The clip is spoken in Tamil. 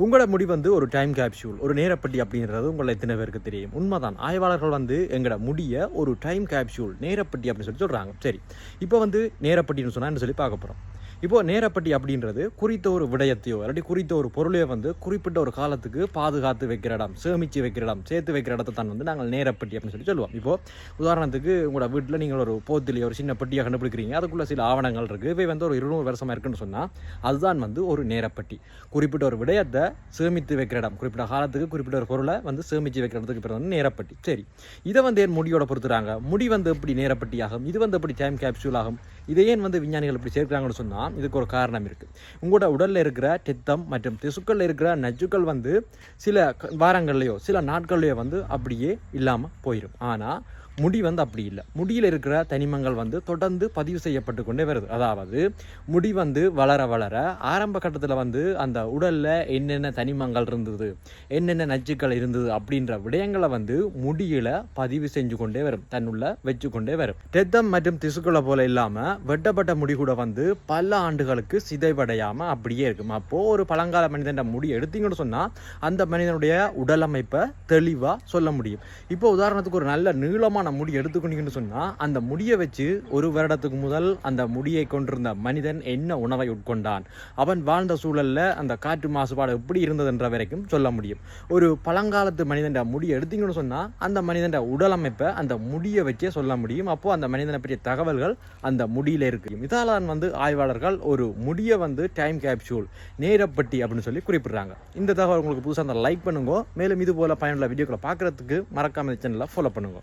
உங்களோட முடி ஒரு டைம் கேப்சூல், ஒரு நேரப்பட்டி அப்படின்றது உங்களை எத்தனை பேருக்கு தெரியும்? உண்மைதான். ஆய்வாளர்கள் எங்களோட முடிய ஒரு டைம் கேப்சூல், நேரப்பட்டி அப்படின்னு சொல்லி சொல்கிறாங்க. சரி, இப்போ நேரப்பட்டின்னு சொன்னால் என்ன சொல்லி பார்க்க போகிறோம். இப்போது நேரப்பட்டி அப்படின்றது குறித்த ஒரு விடயத்தையோ இல்லாட்டி குறித்த ஒரு பொருளையோ குறிப்பிட்ட ஒரு காலத்துக்கு பாதுகாத்து வைக்கிற இடம், சேமித்து வைக்கிற இடம், சேர்த்து வைக்கிற இடத்தை தான் நாங்கள் நேரப்பட்டி அப்படின்னு சொல்லி சொல்லுவோம். இப்போது உதாரணத்துக்கு உங்களோட வீட்டில் நீங்கள் ஒரு போத்திலேயே ஒரு சின்ன பெட்டியாக கண்டுபிடிக்கிறீங்க. அதுக்குள்ளே சில ஆவணங்கள் இருக்குது. இவை ஒரு 200 வருஷமாக இருக்குன்னு சொன்னால் அதுதான் ஒரு நேரப்பட்டி. குறிப்பிட்ட ஒரு விடயத்தை சேமித்து வைக்கிற இடம், குறிப்பிட்ட காலத்துக்கு குறிப்பிட்ட ஒரு பொருளை சேமித்து வைக்கிற இடத்துக்கு பேர் நேரப்பட்டி. சரி, இதை என் முடியோட பொறுத்துறாங்க. முடி எப்படி நேரப்பட்டி ஆகும், இது எப்படி டைம் கேப்சூல் ஆகும், இதை ஏன் விஞ்ஞானிகள் இப்படி சேர்க்கிறாங்கன்னு சொன்னால் இதுக்கு ஒரு காரணம் இருக்குது. உங்களோட உடலில் இருக்கிற ரத்தம் மற்றும் திசுக்களில் இருக்கிற நச்சுக்கள் சில வாரங்கள்லையோ சில நாட்கள்லையோ அப்படியே இல்லாமல் போயிடும். ஆனால் முடி அப்படி இல்லை. முடியில் இருக்கிற தனிமங்கள் தொடர்ந்து பதிவு செய்யப்பட்டு கொண்டே வருது. அதாவது முடி வளர வளர ஆரம்ப கட்டத்தில் அந்த உடலில் என்னென்ன தனிமங்கள் இருந்தது, என்னென்ன நச்சுக்கள் இருந்தது அப்படின்ற விடயங்களை முடியில் பதிவு செஞ்சு கொண்டே வரும், தன்னுள்ள வச்சு கொண்டே வரும். ரத்தம் மற்றும் திசுக்களை போல இல்லாமல் வெட்டப்பட்ட முடி கூட பல ஆண்டுகளுக்கு சிதைவடையாமல் அப்படியே இருக்கும். அப்போது ஒரு பழங்கால மனிதன் முடி எடுத்தீங்கன்னு சொன்னால் அந்த மனிதனுடைய உடல் அமைப்பை தெளிவாக சொல்ல முடியும். இப்போ உதாரணத்துக்கு ஒரு நல்ல நீளமான முடி எடுத்துக்கொண்டீங்கன்னு சொன்னால் அந்த முடியை வச்சு ஒரு வருடத்துக்கு முதல் அந்த முடியை கொண்டிருந்த மனிதன் என்ன உணவை உட்கொண்டான், அவன் வாழ்ந்த சூழலில் அந்த காற்று மாசுபாடு எப்படி இருந்ததுன்ற வரைக்கும் சொல்ல முடியும். ஒரு பழங்காலத்து மனிதன் முடியை எடுத்தீங்கன்னு சொன்னால் அந்த மனிதன் உடல் அமைப்பை அந்த முடியை வச்சே சொல்ல முடியும். அப்போது அந்த மனிதனை பற்றிய தகவல்கள் அந்த முடியில் இருக்கு. இதால் ஆய்வாளர்கள் ஒரு முடியை டைம் கேப்சூல், நேரப்பட்டி அப்படின்னு சொல்லி குறிப்பிடுறாங்க. இந்த தகவல் உங்களுக்கு புதுசாக லைக் பண்ணுங்க. மேலும் இது போல பயனுள்ள வீடியோக்களை பார்க்கறதுக்கு மறக்காம சேனலை ஃபாலோ பண்ணுங்க.